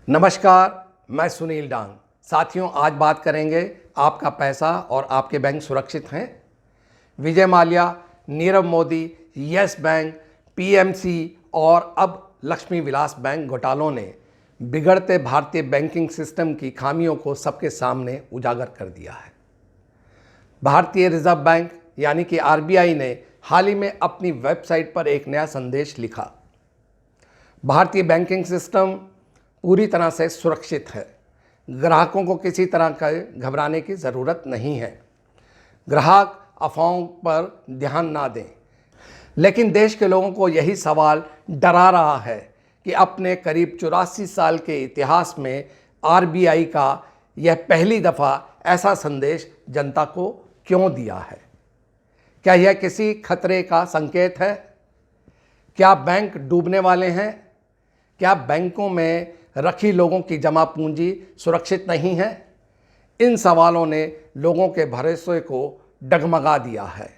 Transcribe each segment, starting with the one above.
नमस्कार, मैं सुनील डांग। साथियों, आज बात करेंगे आपका पैसा और आपके बैंक सुरक्षित हैं। Vijay Mallya, Nirav Modi, Yes Bank, PMC और अब लक्ष्मी विलास बैंक घोटालों ने बिगड़ते भारतीय बैंकिंग सिस्टम की खामियों को सबके सामने उजागर कर दिया है। भारतीय रिजर्व बैंक यानी कि आरबीआई ने हाल ही में अपनी वेबसाइट पर एक नया संदेश लिखा। भारतीय बैंकिंग सिस्टम पूरी तरह से सुरक्षित है। ग्राहकों को किसी तरह का घबराने की ज़रूरत नहीं है। ग्राहक अफवाहों पर ध्यान ना दें। लेकिन देश के लोगों को यही सवाल डरा रहा है कि अपने करीब 84 साल के इतिहास में आरबीआई का यह पहली दफ़ा ऐसा संदेश जनता को क्यों दिया है। क्या यह किसी खतरे का संकेत है? क्या बैंक डूबने वाले हैं? क्या बैंकों में रखी लोगों की जमा पूंजी सुरक्षित नहीं है? इन सवालों ने लोगों के भरोसे को डगमगा दिया है।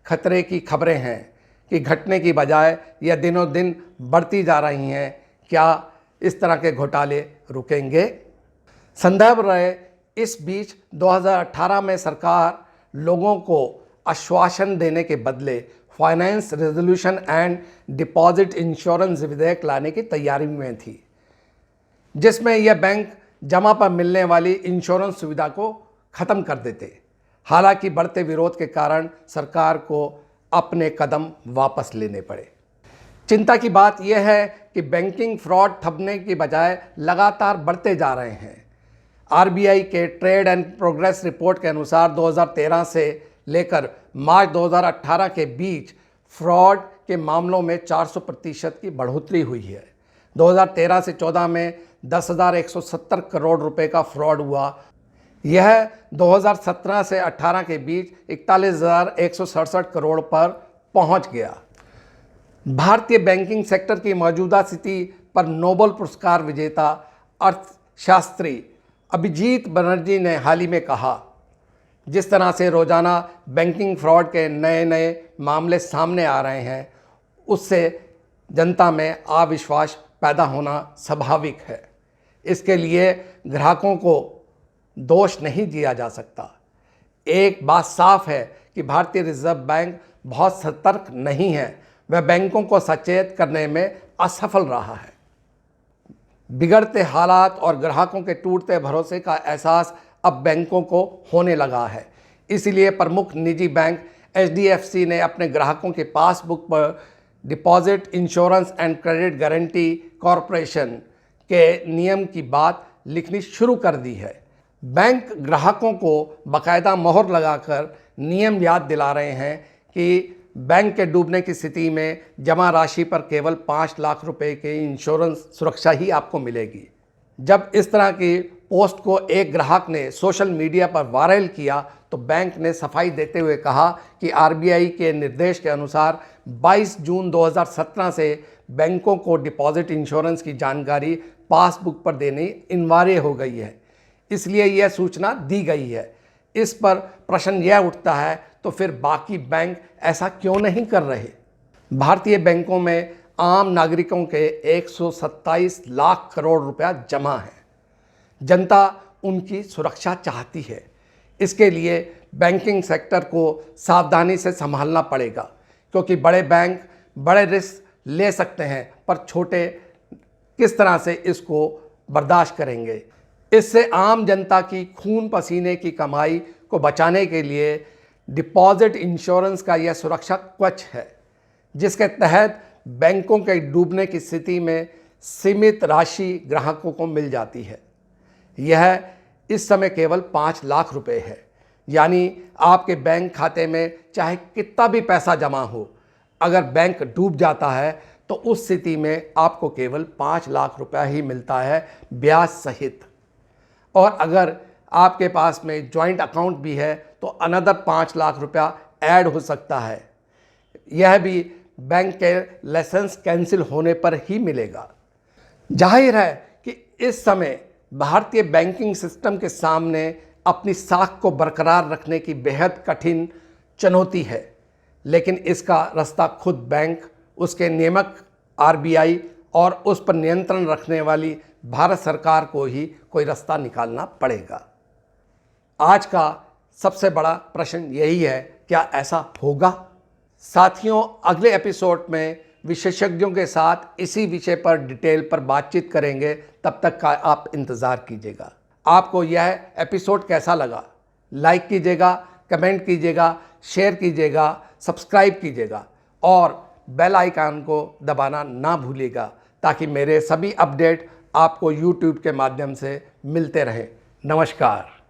खतरे की खबरें हैं कि घटने की बजाय यह दिनों दिन बढ़ती जा रही हैं। क्या इस तरह के घोटाले रुकेंगे? संदेह रहे। इस बीच 2018 में सरकार लोगों को आश्वासन देने के बदले finance resolution and deposit insurance विधेयक लाने की तैयारी में थी, जिसमें यह बैंक जमा पर मिलने वाली इंश्योरेंस सुविधा को ख़त्म कर देते। हालांकि बढ़ते विरोध के कारण सरकार को अपने कदम वापस लेने पड़े। चिंता की बात यह है कि बैंकिंग फ्रॉड थमने की बजाय लगातार बढ़ते जा रहे हैं। आरबीआई के ट्रेड एंड प्रोग्रेस रिपोर्ट के अनुसार 2013 से लेकर मार्च 2018 के बीच फ्रॉड के मामलों में 400% की बढ़ोतरी हुई है। 2013 से 14 में 10,170 करोड़ रुपए का फ्रॉड हुआ। यह 2017 से 18 के बीच 41,167 करोड़ पर पहुंच गया। भारतीय बैंकिंग सेक्टर की मौजूदा स्थिति पर नोबेल पुरस्कार विजेता अर्थशास्त्री अभिजीत बनर्जी ने हाल ही में कहा, जिस तरह से रोजाना बैंकिंग फ्रॉड के नए नए मामले सामने आ रहे हैं, उससे जनता में अविश्वास पैदा होना स्वाभाविक है। इसके लिए ग्राहकों को दोष नहीं दिया जा सकता। एक बात साफ है कि भारतीय रिजर्व बैंक बहुत सतर्क नहीं है। वह बैंकों को सचेत करने में असफल रहा है। बिगड़ते हालात और ग्राहकों के टूटते भरोसे का एहसास अब बैंकों को होने लगा है। इसलिए प्रमुख निजी बैंक एचडीएफसी ने अपने ग्राहकों के पासबुक पर deposit insurance and credit guarantee corporation के नियम की बात लिखनी शुरू कर दी है। बैंक ग्राहकों को बाकायदा मोहर लगाकर नियम याद दिला रहे हैं कि बैंक के डूबने की स्थिति में जमा राशि पर केवल 5 लाख रुपए के इंश्योरेंस सुरक्षा ही आपको मिलेगी। जब इस तरह की पोस्ट को एक ग्राहक ने सोशल मीडिया पर वायरल किया तो बैंक ने सफाई देते हुए कहा कि आरबीआई के निर्देश के अनुसार 22 जून 2017 से बैंकों को डिपॉजिट इंश्योरेंस की जानकारी पासबुक पर देनी अनिवार्य हो गई है, इसलिए यह सूचना दी गई है। इस पर प्रश्न यह उठता है, तो फिर बाकी बैंक ऐसा क्यों नहीं कर रहे? भारतीय बैंकों में आम नागरिकों के 127 लाख करोड़ रुपया जमा है। जनता उनकी सुरक्षा चाहती है। इसके लिए बैंकिंग सेक्टर को सावधानी से संभालना पड़ेगा, क्योंकि बड़े बैंक बड़े रिस्क ले सकते हैं, पर छोटे किस तरह से इसको बर्दाश्त करेंगे। इससे आम जनता की खून पसीने की कमाई को बचाने के लिए डिपॉजिट इंश्योरेंस का यह सुरक्षा कवच है, जिसके तहत बैंकों के डूबने की स्थिति में सीमित राशि ग्राहकों को मिल जाती है। यह इस समय केवल 5 लाख रुपए है, यानी आपके बैंक खाते में चाहे कितना भी पैसा जमा हो, अगर बैंक डूब जाता है तो उस स्थिति में आपको केवल 5 लाख रुपया ही मिलता है, ब्याज सहित। और अगर आपके पास में जॉइंट अकाउंट भी है तो अनदर 5 लाख रुपया ऐड हो सकता है। यह भी बैंक के लाइसेंस कैंसिल होने पर ही मिलेगा। जाहिर है कि इस समय भारतीय बैंकिंग सिस्टम के सामने अपनी साख को बरकरार रखने की बेहद कठिन चुनौती है, लेकिन इसका रास्ता खुद बैंक, उसके नियामक आरबीआई और उस पर नियंत्रण रखने वाली भारत सरकार को ही कोई रास्ता निकालना पड़ेगा। आज का सबसे बड़ा प्रश्न यही है, क्या ऐसा होगा? साथियों, अगले एपिसोड में विशेषज्ञों के साथ इसी विषय पर डिटेल पर बातचीत करेंगे। तब तक का आप इंतज़ार कीजिएगा। आपको यह एपिसोड कैसा लगा? लाइक कीजिएगा, कमेंट कीजिएगा, शेयर कीजिएगा, सब्सक्राइब कीजिएगा और बेल आइकन को दबाना ना भूलिएगा, ताकि मेरे सभी अपडेट आपको YouTube के माध्यम से मिलते रहें। नमस्कार।